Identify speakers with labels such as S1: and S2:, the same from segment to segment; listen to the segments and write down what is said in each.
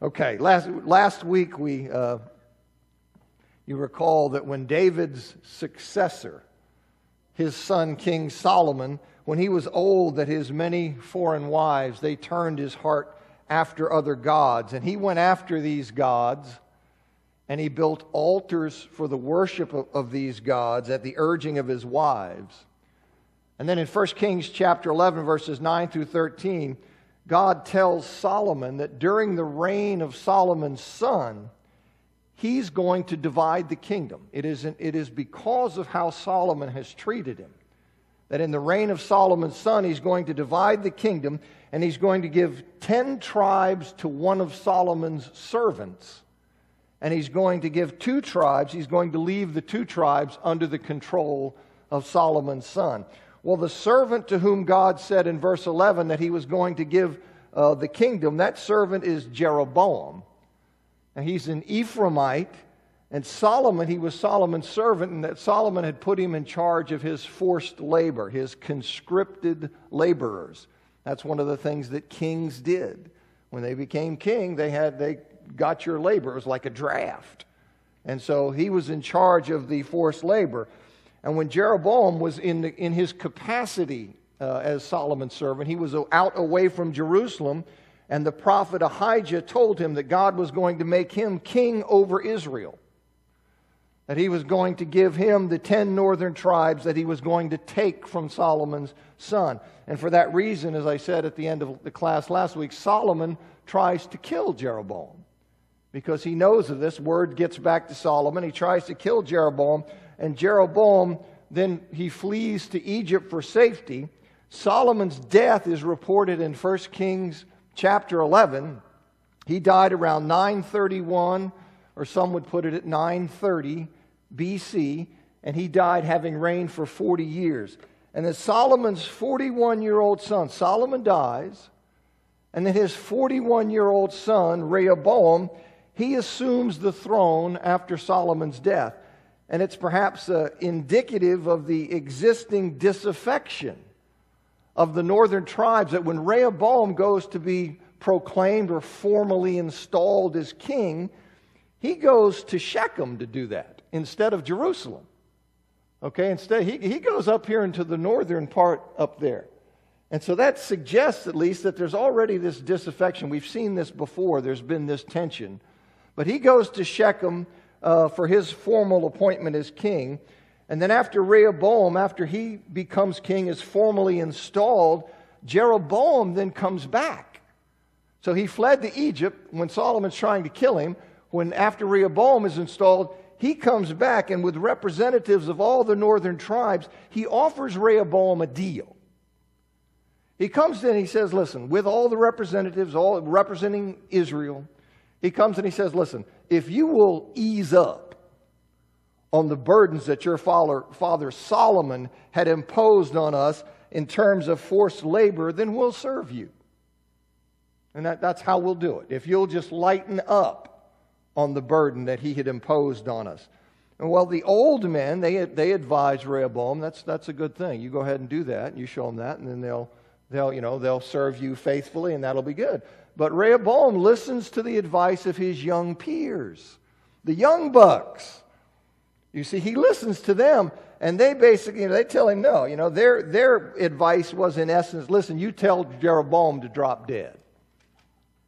S1: Okay, last week you recall that when David's successor, his son King Solomon, when he was old, that his many foreign wives, they turned his heart after other gods. And he went after these gods, and he built altars for the worship of these gods at the urging of his wives. And then in 1 Kings chapter 11, verses 9 through 13, God tells Solomon that during the reign of Solomon's son, he's going to divide the kingdom. It is because of how Solomon has treated him that in the reign of Solomon's son, he's going to divide the kingdom, and he's going to give 10 tribes to one of Solomon's servants. And he's going to give 2 tribes, he's going to leave the 2 tribes under the control of Solomon's son. Well, the servant to whom God said in verse 11 that he was going to give the kingdom, that servant is Jeroboam. And he's an Ephraimite, and Solomon, he was Solomon's servant, and that Solomon had put him in charge of his forced labor, his conscripted laborers. That's one of the things that kings did. When they became king, they got your labor. It was like a draft. And so he was in charge of the forced labor. And when Jeroboam was in his capacity as Solomon's servant, he was out away from Jerusalem, and the prophet Ahijah told him that God was going to make him king over Israel, that he was going to give him the 10 northern tribes that he was going to take from Solomon's son. And for that reason, as I said at the end of the class last week, Solomon tries to kill Jeroboam because he knows of this. Word gets back to Solomon. He tries to kill Jeroboam, and Jeroboam, then he flees to Egypt for safety. Solomon's death is reported in 1 Kings chapter 11. He died around 931, or some would put it at 930 BC, and he died having reigned for 40 years. And then Solomon's 41-year-old son, Solomon dies, and then his 41-year-old son, Rehoboam, he assumes the throne after Solomon's death. And it's perhaps indicative of the existing disaffection of the northern tribes, that when Rehoboam goes to be proclaimed or formally installed as king, he goes to Shechem to do that instead of Jerusalem. Okay, instead he goes up here into the northern part up there. And so that suggests at least that there's already this disaffection. We've seen this before. There's been this tension. But he goes to Shechem for his formal appointment as king. And then after Rehoboam, after he becomes king, is formally installed, Jeroboam then comes back. So he fled to Egypt when Solomon's trying to kill him. When after Rehoboam is installed, he comes back, and with representatives of all the northern tribes, he offers Rehoboam a deal. He comes in, he says, listen, with all the representatives, all representing Israel, he comes and he says, listen, if you will ease up on the burdens that your father Solomon had imposed on us in terms of forced labor, then we'll serve you. And that's how we'll do it. If you'll just lighten up on the burden that he had imposed on us. And well, the old men, they advise Rehoboam, that's a good thing. You go ahead and do that, and you show them that, and then they'll serve you faithfully, and that'll be good. But Rehoboam listens to the advice of his young peers, the young bucks. You see, he listens to them, and they basically, they tell him no. Their advice was in essence, listen, you tell Jeroboam to drop dead.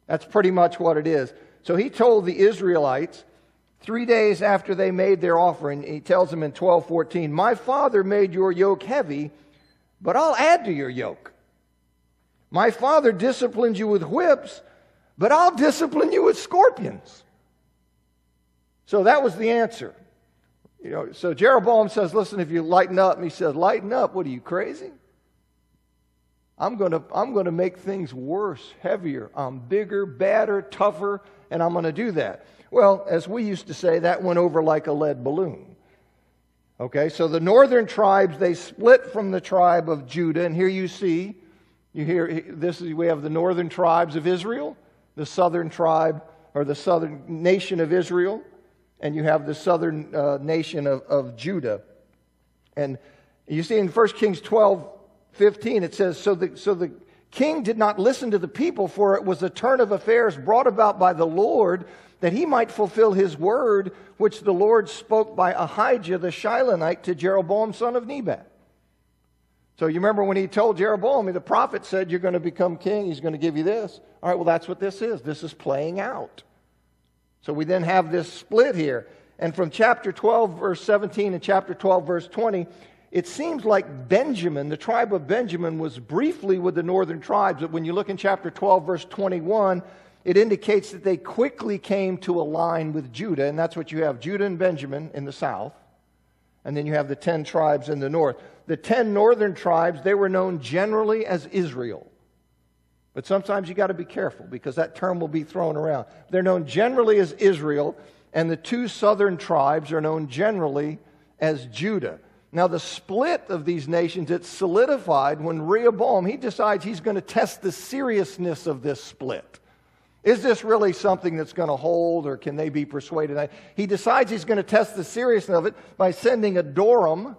S1: That's pretty much what it is. So he told the Israelites, 3 days after they made their offering, he tells them in 12:14, my father made your yoke heavy, but I'll add to your yoke. My father disciplined you with whips, but I'll discipline you with scorpions. So that was the answer. So Jeroboam says, listen, if you lighten up, and he says, lighten up, what are you, crazy? I'm going to make things worse, heavier. I'm bigger, badder, tougher, and I'm going to do that. Well, as we used to say, that went over like a lead balloon. Okay, so the northern tribes, they split from the tribe of Judah, and here we have the northern tribes of Israel, the southern tribe, or the southern nation of Israel, and you have the southern nation of Judah. And you see in 1 Kings 12:15, it says, so the king did not listen to the people, for it was a turn of affairs brought about by the Lord, that he might fulfill his word, which the Lord spoke by Ahijah the Shilonite to Jeroboam son of Nebat. So you remember when he told Jeroboam, the prophet said, you're going to become king, he's going to give you this. All right, well, that's what this is. This is playing out. So we then have this split here. And from chapter 12, verse 17, and chapter 12, verse 20, it seems like Benjamin, the tribe of Benjamin, was briefly with the northern tribes. But when you look in chapter 12, verse 21, it indicates that they quickly came to align with Judah. And that's what you have, Judah and Benjamin in the south. And then you have the 10 tribes in the north. The 10 northern tribes, they were known generally as Israel. But sometimes you got to be careful because that term will be thrown around. They're known generally as Israel, and the 2 southern tribes are known generally as Judah. Now the split of these nations, it's solidified when Rehoboam, he decides he's going to test the seriousness of this split. Is this really something that's going to hold, or can they be persuaded? He decides he's going to test the seriousness of it by sending Adoram,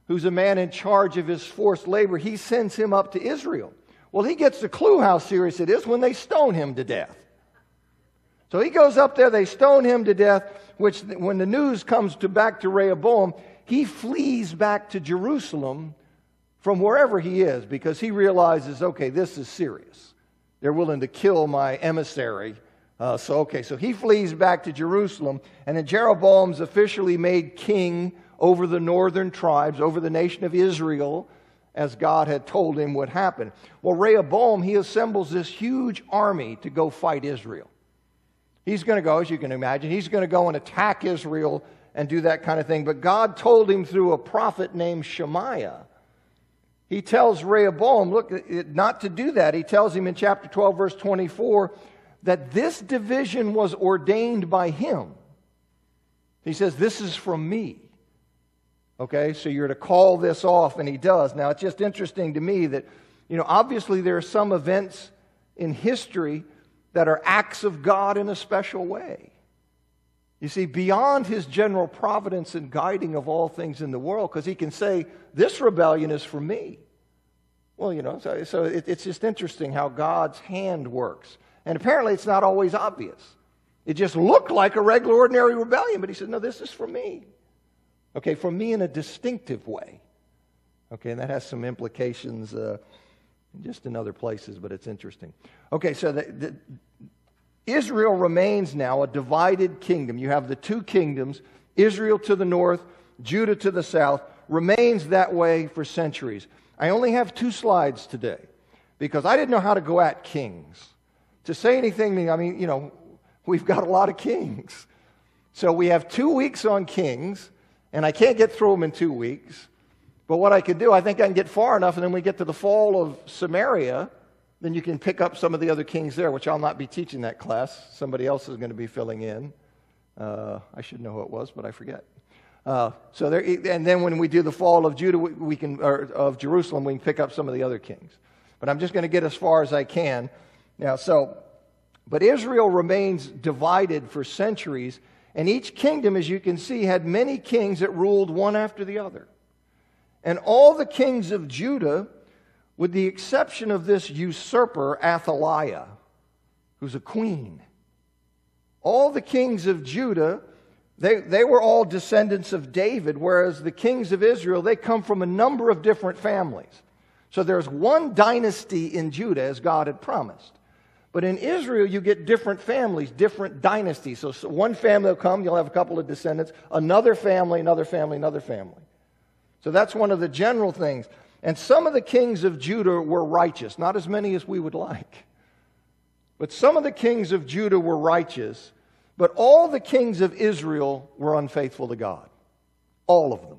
S1: who's a man in charge of his forced labor. He sends him up to Israel. Well, he gets the clue how serious it is when they stone him to death. So he goes up there, they stone him to death, which when the news comes back to Rehoboam, he flees back to Jerusalem from wherever he is because he realizes, okay, this is serious. They're willing to kill my emissary. So he flees back to Jerusalem, and then Jeroboam's officially made king over the northern tribes, over the nation of Israel, as God had told him would happen. Well, Rehoboam, he assembles this huge army to go fight Israel. He's going to go, as you can imagine, he's going to go and attack Israel and do that kind of thing. But God told him through a prophet named Shemaiah. He tells Rehoboam, look, not to do that. He tells him in chapter 12, verse 24, that this division was ordained by him. He says, this is from me. Okay, so you're to call this off, and he does. Now, it's just interesting to me that, obviously there are some events in history that are acts of God in a special way. You see, beyond his general providence and guiding of all things in the world, because he can say, this rebellion is for me. Well, so it's just interesting how God's hand works. And apparently it's not always obvious. It just looked like a regular, ordinary rebellion, but he said, no, this is for me. Okay, for me in a distinctive way. Okay, and that has some implications just in other places, but it's interesting. Okay, so Israel remains now a divided kingdom. You have the 2 kingdoms, Israel to the north, Judah to the south, remains that way for centuries. I only have 2 slides today because I didn't know how to go at kings. To say anything, we've got a lot of kings. So we have 2 weeks on kings, and I can't get through them in 2 weeks. But what I could do, I think I can get far enough, and then we get to the fall of Samaria, then you can pick up some of the other kings there, which I'll not be teaching that class. Somebody else is going to be filling in. I should know who it was, but I forget. And then when we do the fall of Judah, of Jerusalem, we can pick up some of the other kings. But I'm just going to get as far as I can. But Israel remains divided for centuries, and each kingdom, as you can see, had many kings that ruled one after the other. And all the kings of Judah, with the exception of this usurper, Athaliah, who's a queen, all the kings of Judah, they were all descendants of David, whereas the kings of Israel, they come from a number of different families. So there's one dynasty in Judah, as God had promised. But in Israel, you get different families, different dynasties. So one family will come, you'll have a couple of descendants, another family, another family, another family. So that's one of the general things. And some of the kings of Judah were righteous, not as many as we would like. But some of the kings of Judah were righteous, but all the kings of Israel were unfaithful to God. All of them.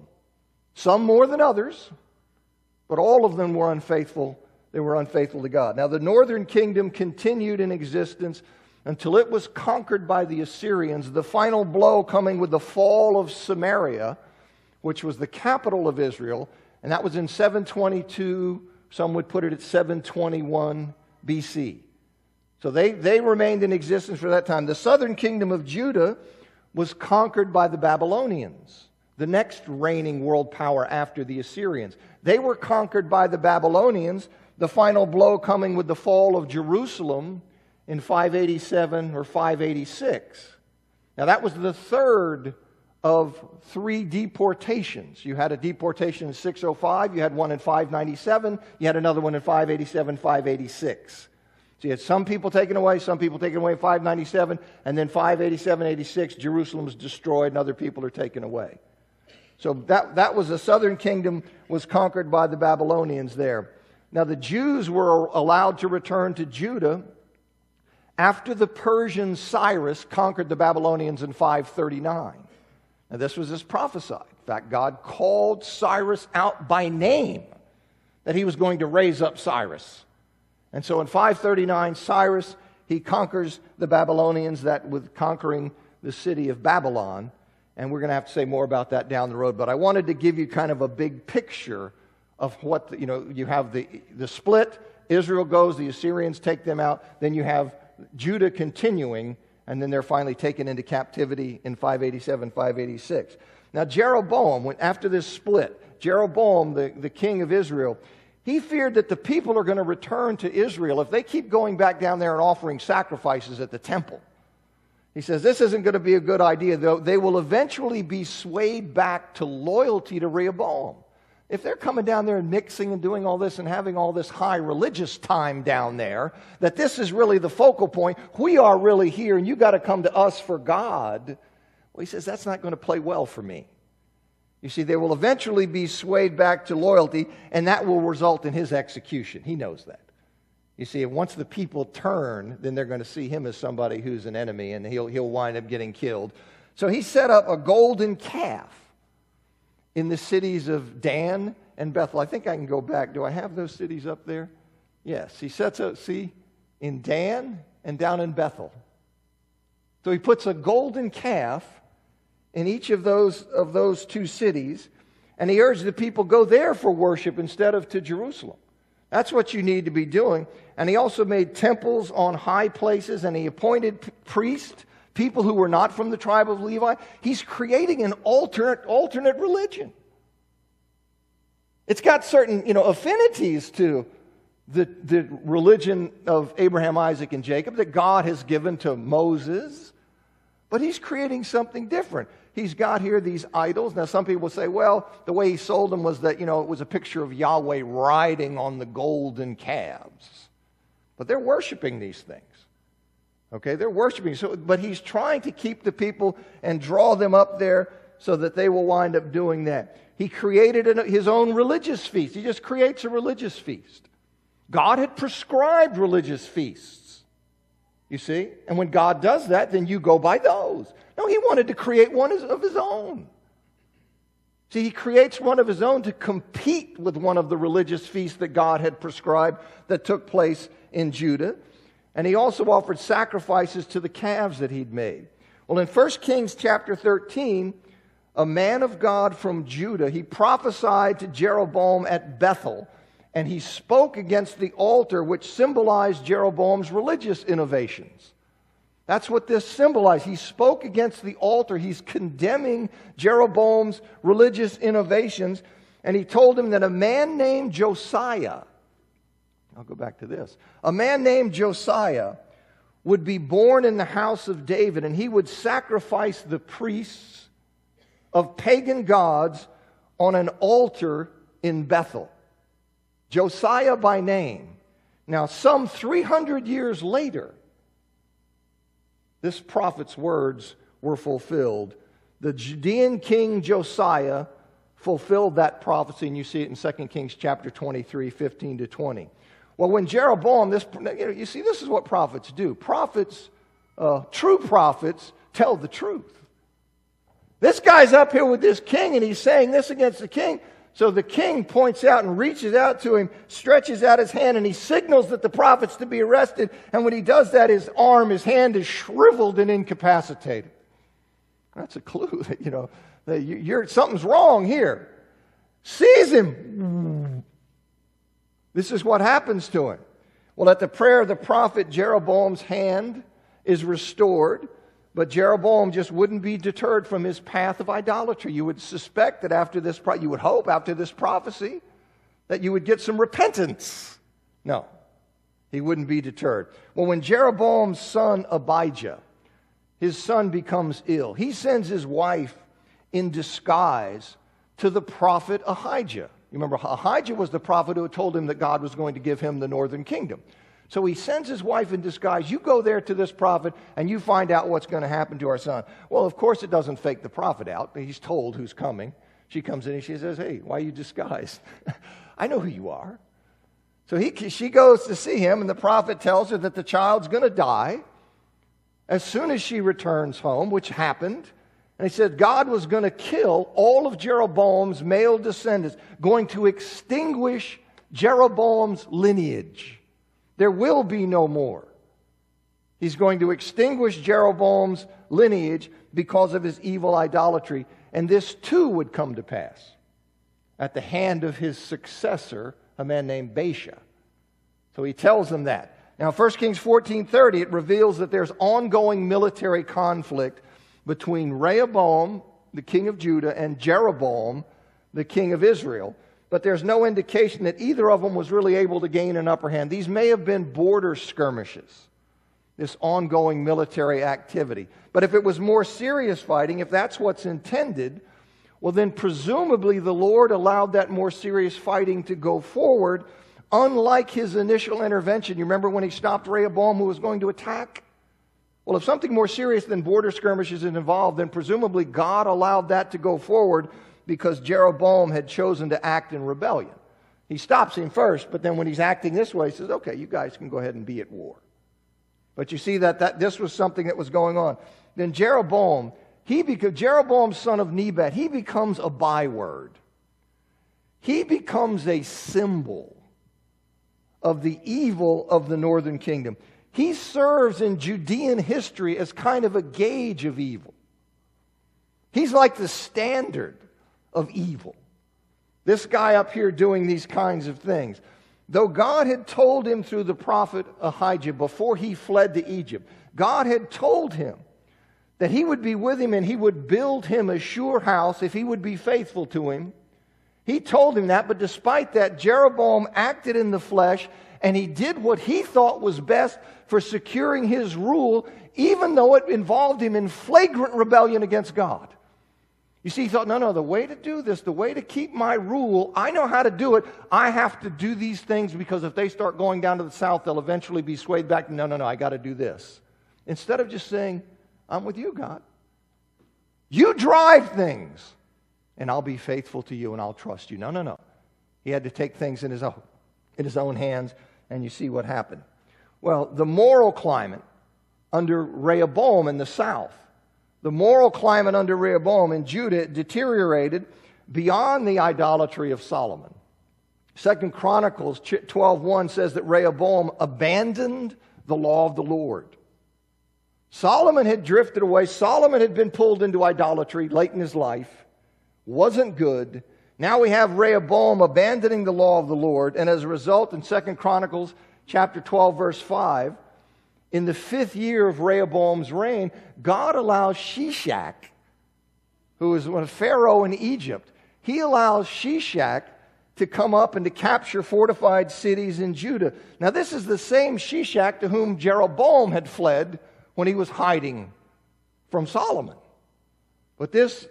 S1: Some more than others, but all of them were unfaithful. They were unfaithful to God. Now, the northern kingdom continued in existence until it was conquered by the Assyrians, the final blow coming with the fall of Samaria, which was the capital of Israel, and that was in 722, some would put it at 721 BC. So they remained in existence for that time. The southern kingdom of Judah was conquered by the Babylonians, the next reigning world power after the Assyrians. They were conquered by the Babylonians, The final blow coming with the fall of Jerusalem in 587 or 586. Now that was the third of 3 deportations. You had a deportation in 605, you had one in 597, you had another one in 587, 586. So you had some people taken away in 597, and then 587, 86, Jerusalem was destroyed and other people are taken away. So that was the southern kingdom was conquered by the Babylonians there. Now the Jews were allowed to return to Judah after the Persian Cyrus conquered the Babylonians in 539. Now this was as prophesied. In fact, God called Cyrus out by name that he was going to raise up Cyrus. And so in 539, Cyrus, he conquers the Babylonians that with conquering the city of Babylon. And we're going to have to say more about that down the road. But I wanted to give you kind of a big picture of what, you have the split. Israel goes, the Assyrians take them out. Then you have Judah continuing, and then they're finally taken into captivity in 587, 586. Now Jeroboam, after this split, Jeroboam, the king of Israel, he feared that the people are going to return to Israel if they keep going back down there and offering sacrifices at the temple. He says this isn't going to be a good idea, though. They will eventually be swayed back to loyalty to Rehoboam. If they're coming down there and mixing and doing all this and having all this high religious time down there, that this is really the focal point, we are really here and you got to come to us for God. Well, he says that's not going to play well for me. You see, they will eventually be swayed back to loyalty, and that will result in his execution. He knows that. You see, once the people turn, then they're going to see him as somebody who's an enemy, and he'll wind up getting killed. So he set up a golden calf in the cities of Dan and Bethel. I think I can go back. Do I have those cities up there? Yes. He sets up, see, in Dan and down in Bethel. So he puts a golden calf in each of those 2 cities, and he urged the people go there for worship instead of to Jerusalem. That's what you need to be doing. And he also made temples on high places, and he appointed priests, people who were not from the tribe of Levi. He's creating an alternate religion. It's got certain, affinities to the religion of Abraham, Isaac, and Jacob that God has given to Moses. But he's creating something different. He's got here these idols. Now, some people will say, well, the way he sold them was that, it was a picture of Yahweh riding on the golden calves. But they're worshiping these things. Okay, they're worshiping. But he's trying to keep the people and draw them up there so that they will wind up doing that. He created his own religious feast. He just creates a religious feast. God had prescribed religious feasts. You see? And when God does that, then you go by those. No, he wanted to create one of his own. See, he creates one of his own to compete with one of the religious feasts that God had prescribed that took place in Judah. And he also offered sacrifices to the calves that he'd made. Well, in 1 Kings chapter 13, a man of God from Judah, he prophesied to Jeroboam at Bethel, and he spoke against the altar which symbolized Jeroboam's religious innovations. That's what this symbolized. He spoke against the altar. He's condemning Jeroboam's religious innovations. And he told him that a man named Josiah, I'll go back to this, a man named Josiah would be born in the house of David, and he would sacrifice the priests of pagan gods on an altar in Bethel. Josiah by name. Now, some 300 years later, this prophet's words were fulfilled. The Judean king Josiah fulfilled that prophecy, and you see it in 2 Kings chapter 23, 15 to 20. Well, when Jeroboam, you see, this is what prophets do. Prophets, true prophets, tell the truth. This guy's up here with this king, and he's saying this against the king. So the king points out and reaches out to him, stretches out his hand, and he signals that the prophet's to be arrested. And when he does that, his hand is shriveled and incapacitated. That's a clue that, something's wrong here. Seize him. This is what happens to him. Well, at the prayer of the prophet, Jeroboam's hand is restored. But Jeroboam just wouldn't be deterred from his path of idolatry. You would suspect that you would hope after this prophecy, that you would get some repentance. No, he wouldn't be deterred. Well, when Jeroboam's son Abijah, his son becomes ill, he sends his wife in disguise to the prophet Ahijah. You remember, Ahijah was the prophet who had told him that God was going to give him the northern kingdom. So he sends his wife in disguise. You go there to this prophet and you find out what's going to happen to our son. Well, of course it doesn't fake the prophet out. He's told who's coming. She comes in and she says, hey, why are you disguised? I know who you are. So she goes to see him, and the prophet tells her that the child's going to die as soon as she returns home, which happened. And he said God was going to kill all of Jeroboam's male descendants, going to extinguish Jeroboam's lineage. There will be no more. He's going to extinguish Jeroboam's lineage because of his evil idolatry. And this too would come to pass at the hand of his successor, a man named Baasha. So he tells them that. Now, 1 Kings 14:30, it reveals that there's ongoing military conflict between Rehoboam, the king of Judah, and Jeroboam, the king of Israel. But there's no indication that either of them was really able to gain an upper hand. These may have been border skirmishes, this ongoing military activity. But if it was more serious fighting, if that's what's intended, well, then presumably the Lord allowed that more serious fighting to go forward, unlike his initial intervention. You remember when he stopped Rehoboam, who was going to attack? Well, if something more serious than border skirmishes is involved, then presumably God allowed that to go forward because Jeroboam had chosen to act in rebellion. He stops him first, but then when he's acting this way, he says, okay, you guys can go ahead and be at war. But you see that this was something that was going on. Then Jeroboam, Jeroboam's son of Nebat, he becomes a byword. He becomes a symbol of the evil of the northern kingdom. He serves in Judean history as kind of a gauge of evil. He's like the standard of evil. This guy up here doing these kinds of things. Though God had told him through the prophet Ahijah before he fled to Egypt, God had told him that he would be with him and he would build him a sure house if he would be faithful to him. He told him that, but despite that, Jeroboam acted in the flesh and he did what he thought was best for securing his rule, even though it involved him in flagrant rebellion against God. You see, he thought, no, the way to do this, the way to keep my rule, I know how to do it. I have to do these things because if they start going down to the south, they'll eventually be swayed back. No, I got to do this. Instead of just saying, I'm with you, God. You drive things, and I'll be faithful to you, and I'll trust you. No. He had to take things in his own hands, and you see what happened. Well, the moral climate under Rehoboam in the south, the moral climate under Rehoboam in Judah deteriorated beyond the idolatry of Solomon. 2 Chronicles 12:1 says that Rehoboam abandoned the law of the Lord. Solomon had drifted away. Solomon had been pulled into idolatry late in his life. Wasn't good. Now we have Rehoboam abandoning the law of the Lord, and as a result, in 2 Chronicles chapter 12, verse 5, in the 5th year of Rehoboam's reign, God allows Shishak, who was a pharaoh in Egypt, he allows Shishak to come up and to capture fortified cities in Judah. Now this is the same Shishak to whom Jeroboam had fled when he was hiding from Solomon. But this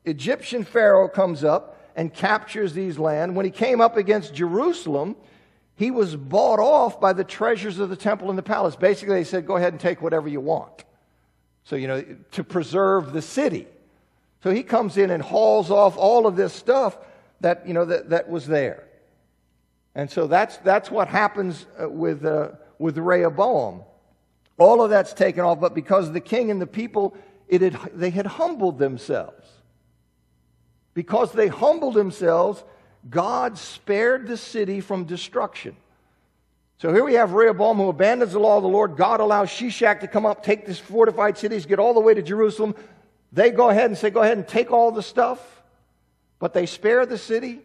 S1: Egyptian pharaoh comes up and captures these land. When he came up against Jerusalem, he was bought off by the treasures of the temple and the palace. Basically, they said, go ahead and take whatever you want. So, to preserve the city. So he comes in and hauls off all of this stuff that was there. And so that's what happens with Rehoboam. All of that's taken off, but because the king and the people, they had humbled themselves. Because they humbled themselves, God spared the city from destruction. So here we have Rehoboam who abandons the law of the Lord. God allows Shishak to come up, take these fortified cities, get all the way to Jerusalem. They go ahead and say, go ahead and take all the stuff. But they spare the city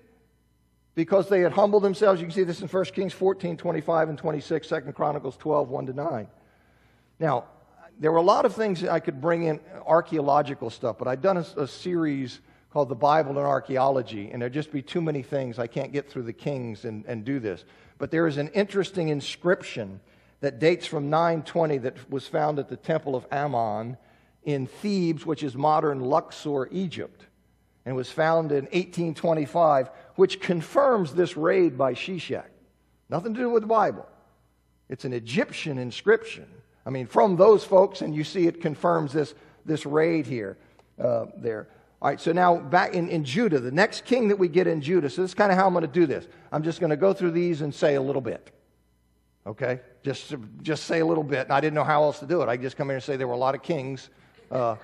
S1: because they had humbled themselves. You can see this in 1 Kings 14, 25 and 26, 2 Chronicles 12, 1-9. Now, there were a lot of things I could bring in, archaeological stuff, but I'd done a series called called The Bible and Archaeology, and there'd just be too many things. I can't get through the kings and do this. But there is an interesting inscription that dates from 920 that was found at the Temple of Ammon in Thebes, which is modern Luxor, Egypt, and was found in 1825, which confirms this raid by Shishak. Nothing to do with the Bible. It's an Egyptian inscription. I mean, from those folks, and you see it confirms this raid here, there. All right, so now back in Judah, the next king that we get in Judah, so this is kind of how I'm going to do this. I'm just going to go through these and say a little bit. Okay? Just say a little bit. And I didn't know how else to do it. I just come here and say there were a lot of kings, so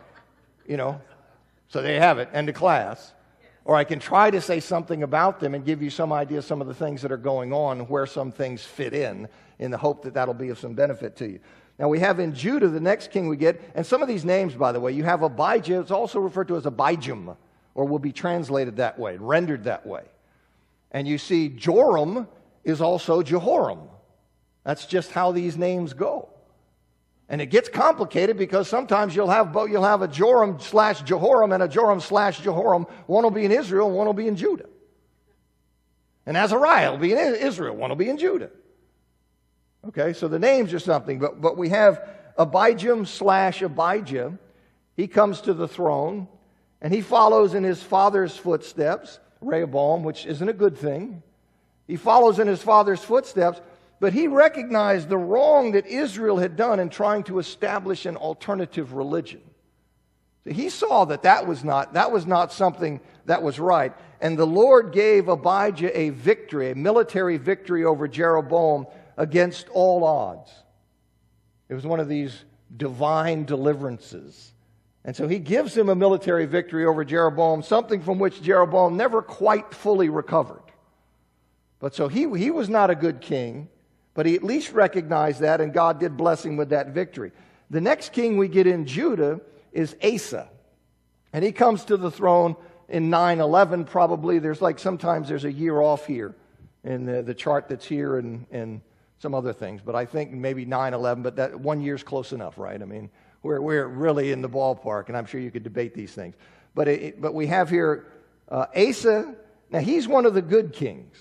S1: they have it, end of class. Or I can try to say something about them and give you some idea of some of the things that are going on and where some things fit in the hope that that'll be of some benefit to you. Now we have in Judah, the next king we get, and some of these names, by the way, you have Abijah, it's also referred to as Abijam, or will be translated that way, rendered that way. And you see Joram is also Jehoram. That's just how these names go. And it gets complicated because sometimes you'll have a Joram/Jehoram and a Joram/Jehoram. One will be in Israel, one will be in Judah. And Azariah will be in Israel, one will be in Judah. Okay, so the names are something, but we have Abijam/Abijah. He comes to the throne, and he follows in his father's footsteps, Rehoboam, which isn't a good thing. He follows in his father's footsteps, but he recognized the wrong that Israel had done in trying to establish an alternative religion. So he saw that was not something that was right. And the Lord gave Abijah a victory, a military victory over Jeroboam against all odds. It was one of these divine deliverances. And so he gives him a military victory over Jeroboam, something from which Jeroboam never quite fully recovered. But so he was not a good king, but he at least recognized that, and God did bless him with that victory. The next king we get in Judah is Asa. And he comes to the throne in 911 probably. Sometimes there's a year off here in the chart that's here and some other things. But I think maybe 911, but that 1 year's close enough, right? I mean, we're really in the ballpark, and I'm sure you could debate these things. But we have here Asa. Now, he's one of the good kings.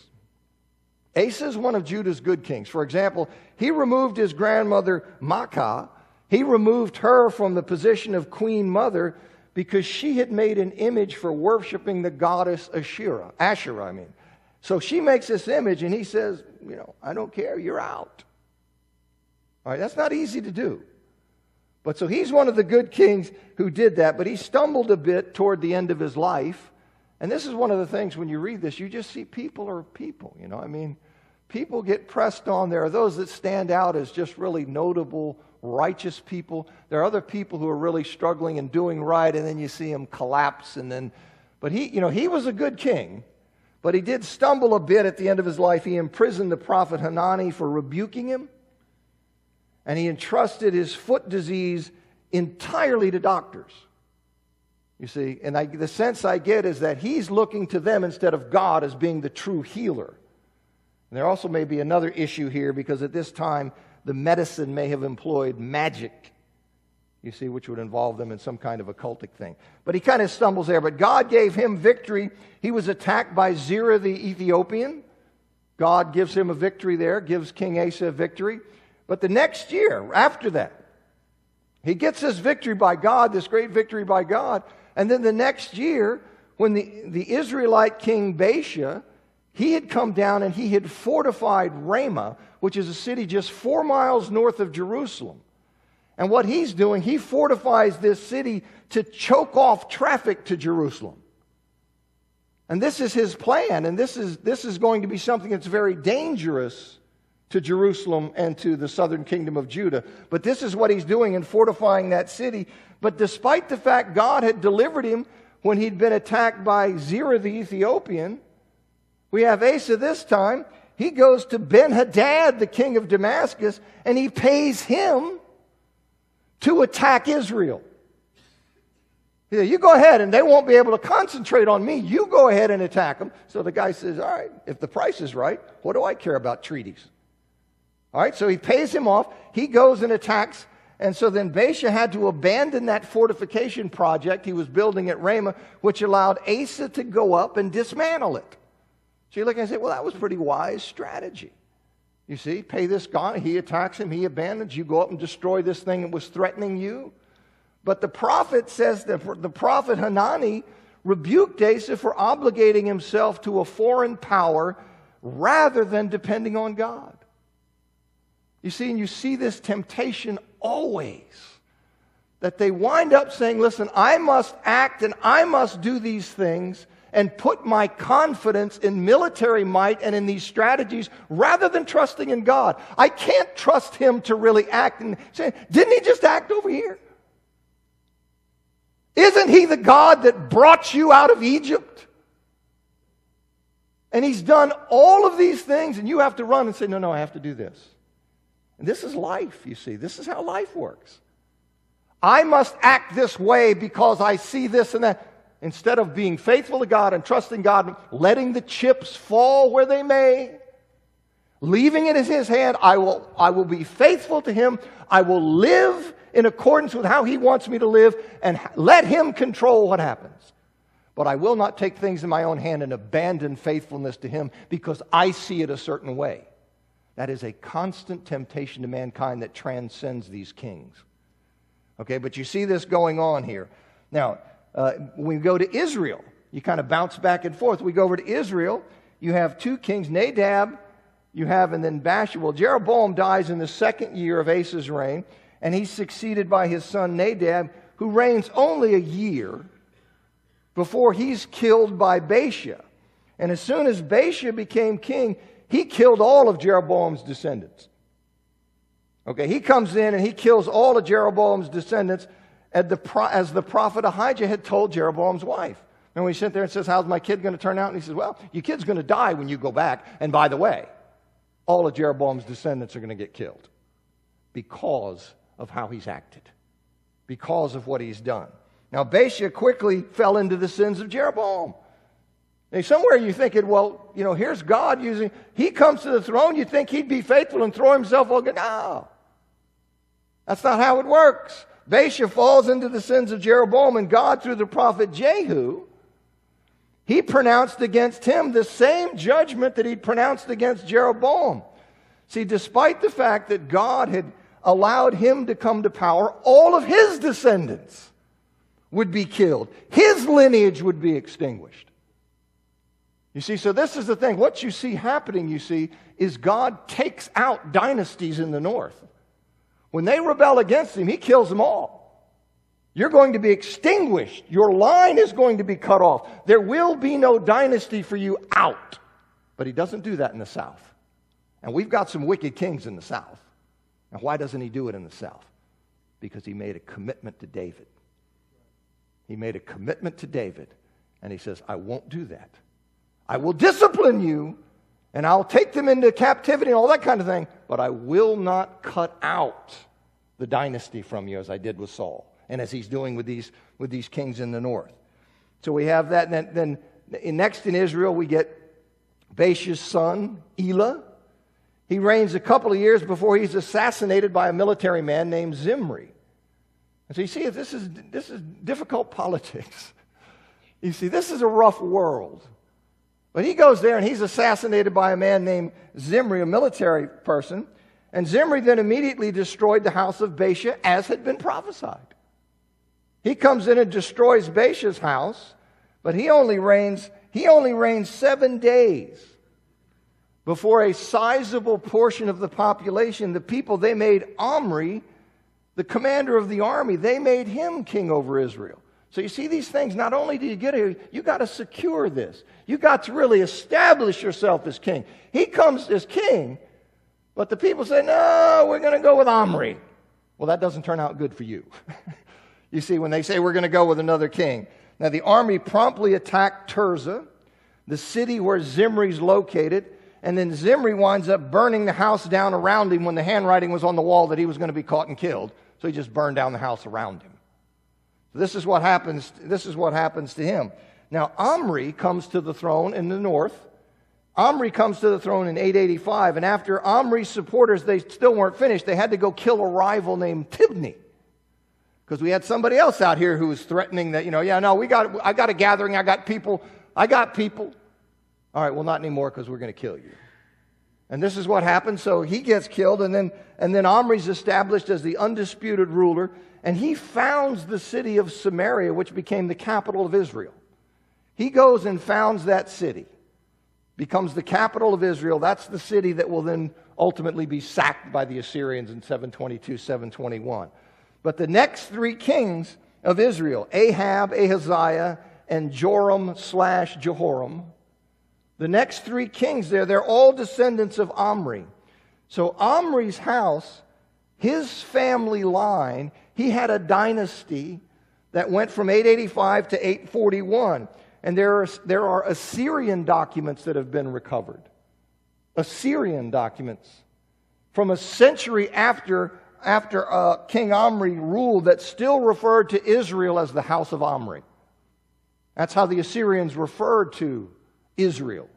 S1: Asa is one of Judah's good kings. For example, he removed his grandmother Maacah. He removed her from the position of queen mother because she had made an image for worshiping the goddess Asherah. So she makes this image, and he says, I don't care, you're out. All right, that's not easy to do. But so he's one of the good kings who did that, but he stumbled a bit toward the end of his life. And this is one of the things when you read this, you just see people are people, people get pressed on. There are those that stand out as just really notable, righteous people. There are other people who are really struggling and doing right, and then you see them collapse. But he was a good king. But he did stumble a bit at the end of his life. He imprisoned the prophet Hanani for rebuking him. And he entrusted his foot disease entirely to doctors. You see, and the sense I get is that he's looking to them instead of God as being the true healer. And there also may be another issue here because at this time, the medicine may have employed magic, you see, which would involve them in some kind of occultic thing. But he kind of stumbles there. But God gave him victory. He was attacked by Zerah the Ethiopian. God gives him a victory there, gives King Asa a victory. But the next year, after that, he gets this victory by God, this great victory by God. And then the next year, when the Israelite king Baasha, he had come down and he had fortified Ramah, which is a city just 4 miles north of Jerusalem. And what he's doing, he fortifies this city to choke off traffic to Jerusalem. And this is his plan, and this is going to be something that's very dangerous to Jerusalem and to the southern kingdom of Judah. But this is what he's doing in fortifying that city. But despite the fact God had delivered him when he'd been attacked by Zerah the Ethiopian, we have Asa this time. He goes to Ben-Hadad, the king of Damascus, and he pays him to attack Israel. You go ahead, and they won't be able to concentrate on me. You go ahead and attack them. So the guy says, all right, if the price is right, what do I care about treaties? All right, so he pays him off. He goes and attacks, And so then Baasha had to abandon that fortification project he was building at Ramah, which allowed Asa to go up and dismantle it. So you look and say, well, that was pretty wise strategy. You see, pay this guy, he attacks him, he abandons, you go up and destroy this thing that was threatening you. But the prophet says that the prophet Hanani rebuked Asa for obligating himself to a foreign power rather than depending on God. You see, and you see this temptation always, that they wind up saying, listen, I must act and I must do these things and put my confidence in military might and in these strategies rather than trusting in God. I can't trust him to really act. And say, didn't he just act over here? Isn't he the God that brought you out of Egypt? And he's done all of these things, and you have to run and say, no, I have to do this. And this is life, you see. This is how life works. I must act this way because I see this and that. Instead of being faithful to God and trusting God, letting the chips fall where they may, leaving it in his hand, I will be faithful to him. I will live in accordance with how he wants me to live and let him control what happens. But I will not take things in my own hand and abandon faithfulness to him because I see it a certain way. That is a constant temptation to mankind that transcends these kings. Okay, but you see this going on here. Now, when we go to Israel, you kind of bounce back and forth. We go over to Israel, you have two kings, Nadab, and then Baasha. Well, Jeroboam dies in the second year of Asa's reign, and he's succeeded by his son Nadab, who reigns only a year before he's killed by Baasha. And as soon as Baasha became king, he killed all of Jeroboam's descendants. Okay, he comes in and he kills all of Jeroboam's descendants as the prophet Ahijah had told Jeroboam's wife. And when he sent there and says, how's my kid going to turn out? And he says, well, your kid's going to die when you go back. And by the way, all of Jeroboam's descendants are going to get killed because of how he's acted, because of what he's done. Now, Baasha quickly fell into the sins of Jeroboam. And somewhere you're thinking, well, here's God he comes to the throne, you think he'd be faithful and throw himself all good. No. That's not how it works. Baasha falls into the sins of Jeroboam, and God, through the prophet Jehu, he pronounced against him the same judgment that he'd pronounced against Jeroboam. See, despite the fact that God had allowed him to come to power, all of his descendants would be killed. His lineage would be extinguished. You see, so this is the thing. What you see happening, is God takes out dynasties in the north. When they rebel against him, he kills them all. You're going to be extinguished. Your line is going to be cut off. There will be no dynasty for you out. But he doesn't do that in the south. And we've got some wicked kings in the south. Now, why doesn't he do it in the south? Because he made a commitment to David. He made a commitment to David. And he says, I won't do that. I will discipline you, and I'll take them into captivity and all that kind of thing, but I will not cut out the dynasty from you as I did with Saul, and as he's doing with these kings in the north. So we have that, and then next in Israel we get Baasha's son, Elah. He reigns a couple of years before he's assassinated by a military man named Zimri. And so you see, this is difficult politics. You see, this is a rough world. But he goes there and he's assassinated by a man named Zimri, a military person. And Zimri then immediately destroyed the house of Baasha as had been prophesied. He comes in and destroys Baasha's house, but he only reigns 7 days before a sizable portion of the population, the people, they made Omri, the commander of the army, they made him king over Israel. So you see these things, not only do you get here, you got to secure this. You got to really establish yourself as king. He comes as king, but the people say, no, we're going to go with Omri. Well, that doesn't turn out good for you. You see, when they say we're going to go with another king. Now, the army promptly attacked Tirzah, the city where Zimri's located, and then Zimri winds up burning the house down around him when the handwriting was on the wall that he was going to be caught and killed. So he just burned down the house around him. This is what happens to him. Now, Omri comes to the throne in the north, Omri comes to the throne in 885, and after Omri's supporters, they still weren't finished. They had to go kill a rival named Tibni, because we had somebody else out here who was threatening that, I got a gathering, I got people. All right, well, not anymore, because we're going to kill you. And this is what happened. So he gets killed, and then Omri's established as the undisputed ruler, and he founds the city of Samaria, which became the capital of Israel. He goes and founds that city, becomes the capital of Israel. That's the city that will then ultimately be sacked by the Assyrians in 722, 721. But the next three kings of Israel, Ahab, Ahaziah, and Joram/Jehoram, the next three kings there, they're all descendants of Omri. So Omri's house, his family line, he had a dynasty that went from 885 to 841. And there are Assyrian documents that have been recovered. Assyrian documents from a century after King Omri ruled that still referred to Israel as the house of Omri. That's how the Assyrians referred to Israel.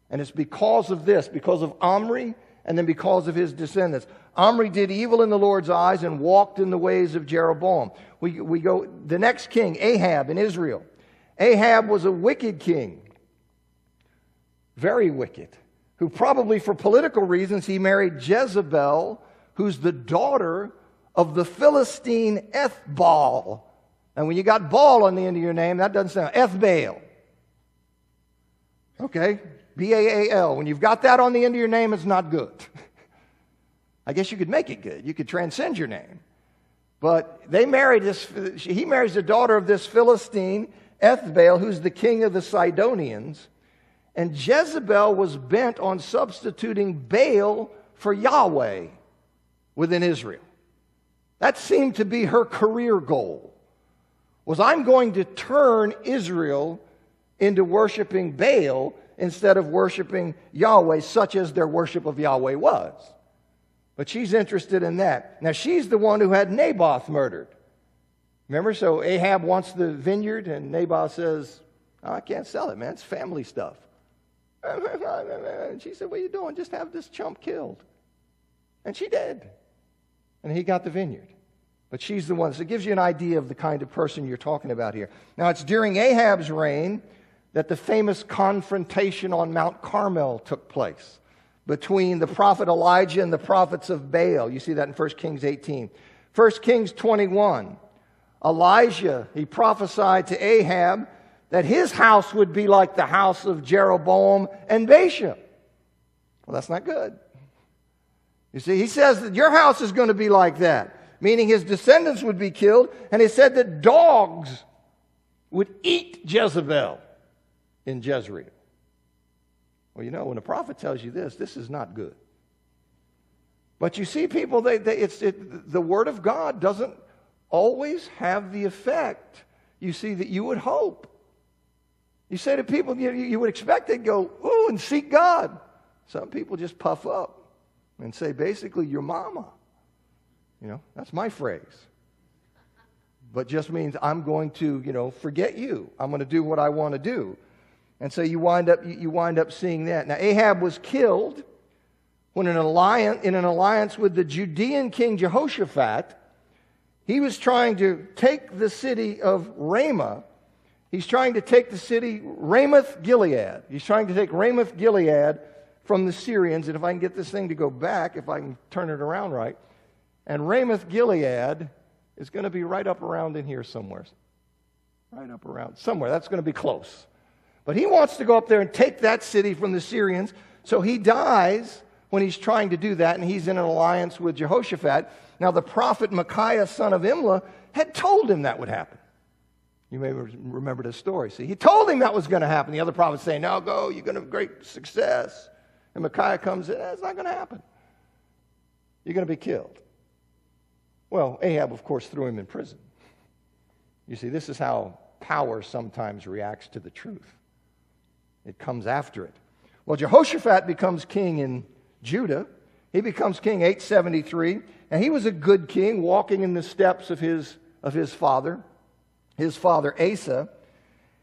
S1: And it's because of this, because of Omri, and then because of his descendants. Omri did evil in the Lord's eyes and walked in the ways of Jeroboam. We go, the next king, Ahab in Israel. Ahab was a wicked king, very wicked, who probably for political reasons, he married Jezebel, who's the daughter of the Philistine Ethbaal. And when you got Baal on the end of your name, that doesn't sound, Ethbaal. Okay? B-A-A-L. When you've got that on the end of your name, it's not good. I guess you could make it good. You could transcend your name. But he marries the daughter of this Philistine, Ethbaal, who's the king of the Sidonians. And Jezebel was bent on substituting Baal for Yahweh within Israel. That seemed to be her career goal. Was I'm going to turn Israel into worshiping Baal instead of worshiping Yahweh, such as their worship of Yahweh was. But she's interested in that. Now, she's the one who had Naboth murdered. Remember? So Ahab wants the vineyard, and Naboth says, oh, I can't sell it, man. It's family stuff. And she said, what are you doing? Just have this chump killed. And she did. And he got the vineyard. But she's the one. So it gives you an idea of the kind of person you're talking about here. Now, it's during Ahab's reign that the famous confrontation on Mount Carmel took place between the prophet Elijah and the prophets of Baal. You see that in 1 Kings 18. 1 Kings 21. Elijah, he prophesied to Ahab that his house would be like the house of Jeroboam and Baasha. Well, that's not good. You see, he says that your house is going to be like that, meaning his descendants would be killed, and he said that dogs would eat Jezebel in Jezreel. Well, when a prophet tells you this is not good. But you see, people, the Word of God doesn't always have the effect, you see, that you would hope. You say to people, you would expect they'd go, ooh, and seek God. Some people just puff up and say, basically, your mama. That's my phrase. But just means I'm going to, forget you. I'm going to do what I want to do. And so you wind up seeing that. Now, Ahab was killed when in an alliance with the Judean king Jehoshaphat. He was trying to take the city of Ramah. He's trying to take the city Ramoth-Gilead. He's trying to take Ramoth-Gilead from the Syrians. And if I can get this thing to go back, if I can turn it around right. And Ramoth-Gilead is going to be right up around in here somewhere. Right up around somewhere. That's going to be close. But he wants to go up there and take that city from the Syrians. So he dies when he's trying to do that, and he's in an alliance with Jehoshaphat. Now, the prophet Micaiah, son of Imlah, had told him that would happen. You may remember the story. See, he told him that was going to happen. The other prophets saying, no, go, you're going to have great success. And Micaiah comes in, it's not going to happen. You're going to be killed. Well, Ahab, of course, threw him in prison. You see, this is how power sometimes reacts to the truth. It comes after it. Well, Jehoshaphat becomes king in Judah. He becomes king 873, and he was a good king, walking in the steps of his father Asa.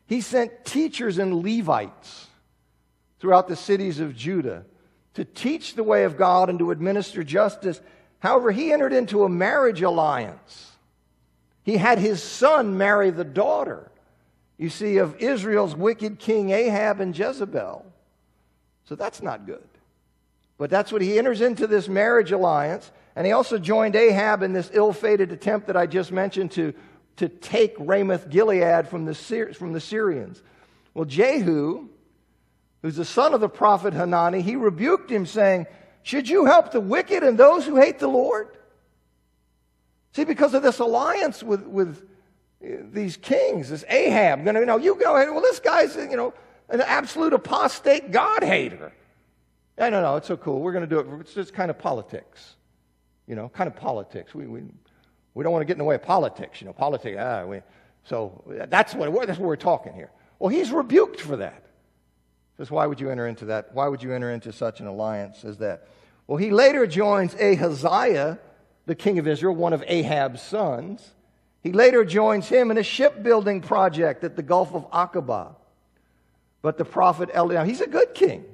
S1: He sent teachers and Levites throughout the cities of Judah to teach the way of God and to administer justice. However, he entered into a marriage alliance. He had his son marry the daughter, you see, of Israel's wicked king Ahab and Jezebel. So that's not good. But that's what he enters into, this marriage alliance. And he also joined Ahab in this ill-fated attempt that I just mentioned to take Ramoth-Gilead from the Syrians. Well, Jehu, who's the son of the prophet Hanani, he rebuked him, saying, should you help the wicked and those who hate the Lord? See, because of this alliance with these kings, this Ahab, you go ahead. Well, this guy's, an absolute apostate God-hater. No, it's so cool. We're going to do it. It's just kind of politics. Kind of politics. We don't want to get in the way of politics. Politics. So that's what we're talking here. Well, he's rebuked for that. Says, why would you enter into that? Why would you enter into such an alliance as that? Well, he later joins Ahaziah, the king of Israel, one of Ahab's sons. He later joins him in a shipbuilding project at the Gulf of Aqaba. But the prophet Eliam, he's a good king.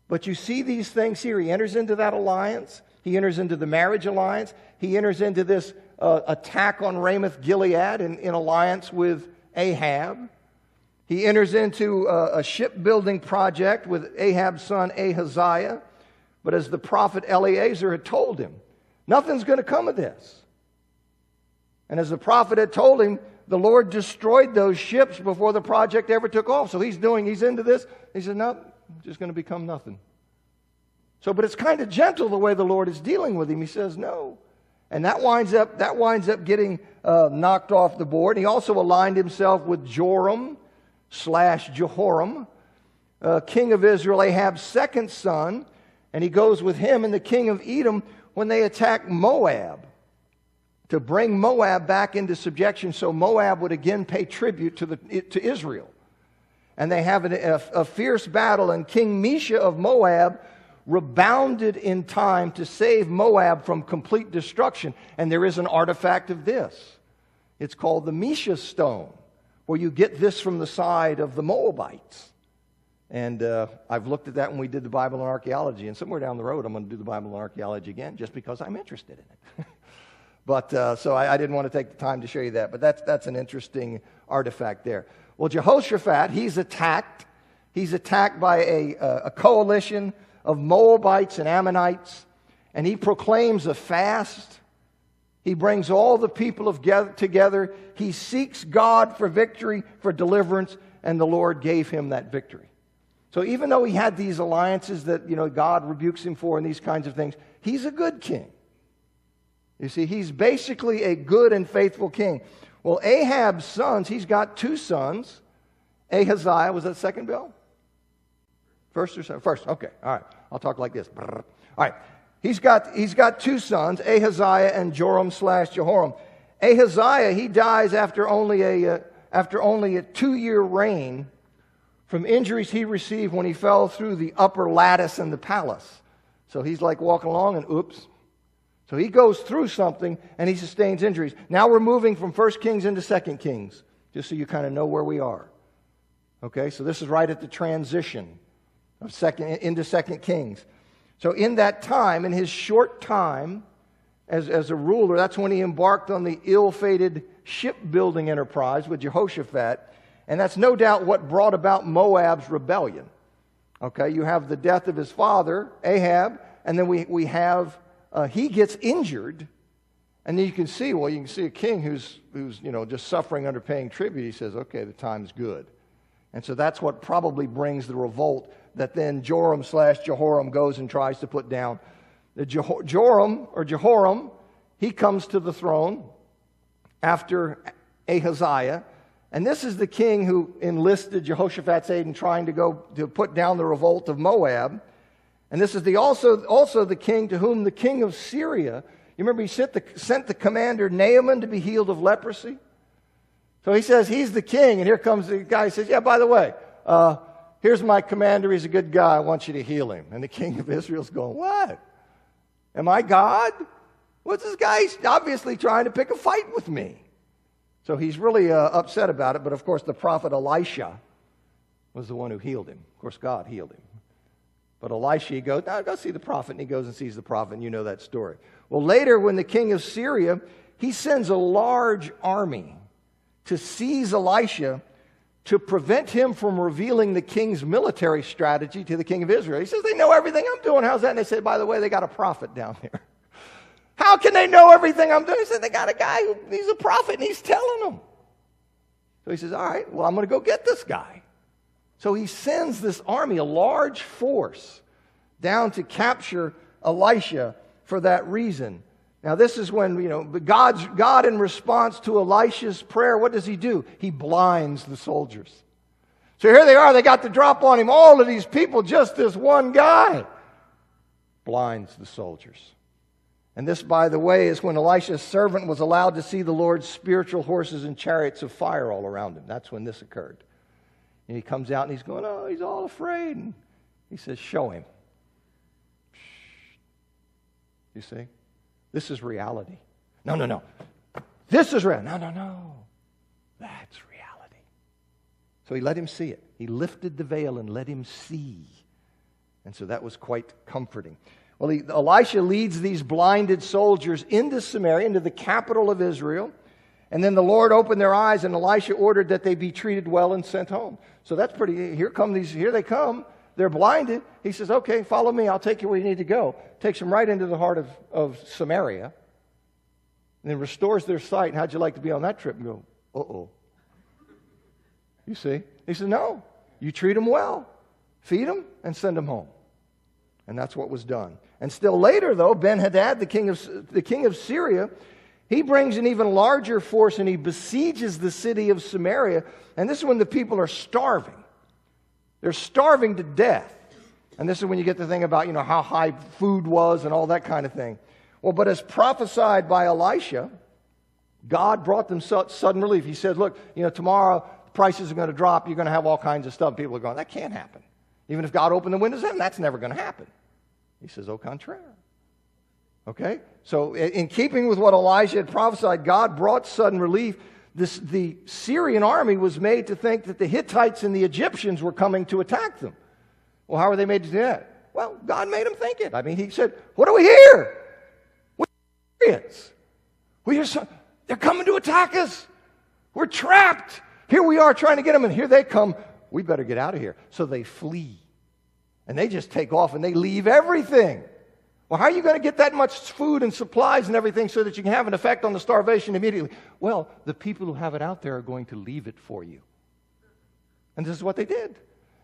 S1: But you see these things here. He enters into that alliance. He enters into the marriage alliance. He enters into this attack on Ramoth-Gilead in alliance with Ahab. He enters into a shipbuilding project with Ahab's son Ahaziah. But as the prophet Eliezer had told him, nothing's going to come of this. And as the prophet had told him, the Lord destroyed those ships before the project ever took off. So he's into this. He said, no, just going to become nothing. But it's kind of gentle the way the Lord is dealing with him. He says no. And that winds up getting knocked off the board. He also aligned himself with Joram/Jehoram, king of Israel, Ahab's second son. And he goes with him and the king of Edom when they attack Moab, to bring Moab back into subjection so Moab would again pay tribute to Israel. And they have a fierce battle, and King Mesha of Moab rebounded in time to save Moab from complete destruction. And there is an artifact of this. It's called the Mesha stone, where you get this from the side of the Moabites. And I've looked at that when we did the Bible and archaeology, and somewhere down the road I'm going to do the Bible and archaeology again, just because I'm interested in it. But so I didn't want to take the time to show you that, but that's an interesting artifact there. Well, Jehoshaphat, he's attacked. He's attacked by a coalition of Moabites and Ammonites, and he proclaims a fast. He brings all the people together. He seeks God for victory, for deliverance, and the Lord gave him that victory. So even though he had these alliances that God rebukes him for and these kinds of things, he's a good king. You see, he's basically a good and faithful king. Well, Ahab's sons, he's got two sons. Ahaziah, was that second, Bill? First or second? First, okay, all right. I'll talk like this. All right, he's got two sons, Ahaziah and Joram/Jehoram. Ahaziah, he dies after only a 2-year reign from injuries he received when he fell through the upper lattice in the palace. So he's like walking along and oops. So he goes through something and he sustains injuries. Now we're moving from 1 Kings into 2 Kings, just so you kind of know where we are. Okay, so this is right at the transition of into 2 Kings. So in that time, in his short time as a ruler, that's when he embarked on the ill-fated shipbuilding enterprise with Jehoshaphat. And that's no doubt what brought about Moab's rebellion. Okay, you have the death of his father, Ahab, and then we have, he gets injured, and then you can see a king who's just suffering under paying tribute. He says, okay, the time's good. And so that's what probably brings the revolt that then Joram/Jehoram goes and tries to put down. Jehoram, he comes to the throne after Ahaziah. And this is the king who enlisted Jehoshaphat's aid in trying to go to put down the revolt of Moab. And this is also the king to whom the king of Syria, you remember he sent the commander Naaman to be healed of leprosy? So he says he's the king, and here comes the guy who says, yeah, by the way, here's my commander, he's a good guy, I want you to heal him. And the king of Israel's going, what? Am I God? What's this guy? He's obviously trying to pick a fight with me. So he's really upset about it. But of course, the prophet Elisha, was the one who healed him. Of course, God healed him. But Elisha, he goes, "No, go see the prophet," and he goes and sees the prophet, and you know that story. Well, later, when the king of Syria, he sends a large army to seize Elisha to prevent him from revealing the king's military strategy to the king of Israel. He says, "They know everything I'm doing. How's that?" And they said, "By the way, they got a prophet down there." "How can they know everything I'm doing?" He said, "They got a guy, he's a prophet, and he's telling them." So he says, "All right, well, I'm going to go get this guy." So he sends this army, a large force, down to capture Elisha for that reason. Now, this is when, God in response to Elisha's prayer, what does he do? He blinds the soldiers. So here they are, they got the drop on him, all of these people, just this one guy. Blinds the soldiers. And this, by the way, is when Elisha's servant was allowed to see the Lord's spiritual horses and chariots of fire all around him. That's when this occurred. And he comes out and he's going, "Oh, he's all afraid." And he says, "Show him." You see? This is reality. No. This is real. No. That's reality. So he let him see it. He lifted the veil and let him see. And so that was quite comforting. Well, Elisha leads these blinded soldiers into Samaria, into the capital of Israel. And then the Lord opened their eyes, and Elisha ordered that they be treated well and sent home. So that's pretty, here they come. They're blinded. He says, "Okay, follow me. I'll take you where you need to go." Takes them right into the heart of Samaria. And then restores their sight. And how'd you like to be on that trip? And go, uh-oh. You see? He said, "No, you treat them well. Feed them and send them home." And that's what was done. And still later, though, Ben-Hadad, the king of Syria, he brings an even larger force and he besieges the city of Samaria. And this is when the people are starving. They're starving to death. And this is when you get the thing about, how high food was and all that kind of thing. Well, but as prophesied by Elisha, God brought them sudden relief. He said, "Look, tomorrow prices are going to drop. You're going to have all kinds of stuff." People are going, "That can't happen. Even if God opened the windows of heaven, that's never going to happen." He says, "Au contraire." Okay? So in keeping with what Elijah had prophesied, God brought sudden relief. The Syrian army was made to think that the Hittites and the Egyptians were coming to attack them. Well, how were they made to do that? Well, God made them think it. I mean, he said, "What do we hear? We hear they're coming to attack us. We're trapped. Here we are trying to get them, and here they come. We better get out of here." So they flee. And they just take off, and they leave everything. Well, how are you going to get that much food and supplies and everything so that you can have an effect on the starvation immediately? Well, the people who have it out there are going to leave it for you. And this is what they did.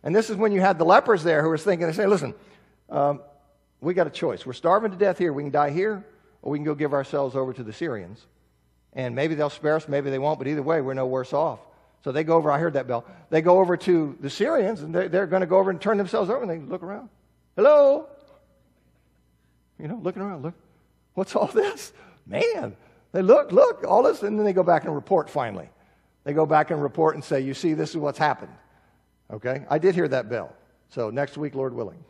S1: And this is when you had the lepers there who were thinking, they say, "Listen, we got a choice. We're starving to death here. We can die here, or we can go give ourselves over to the Syrians. And maybe they'll spare us, maybe they won't, but either way, we're no worse off." So they go over, I heard that bell. They go over to the Syrians, and they're going to go over and turn themselves over, and they look around. "Hello?" Looking around, look, what's all this? Man, they look, all this, and then they go back and report finally. They go back and report and say, "You see, this is what's happened." Okay? I did hear that bell. So next week, Lord willing.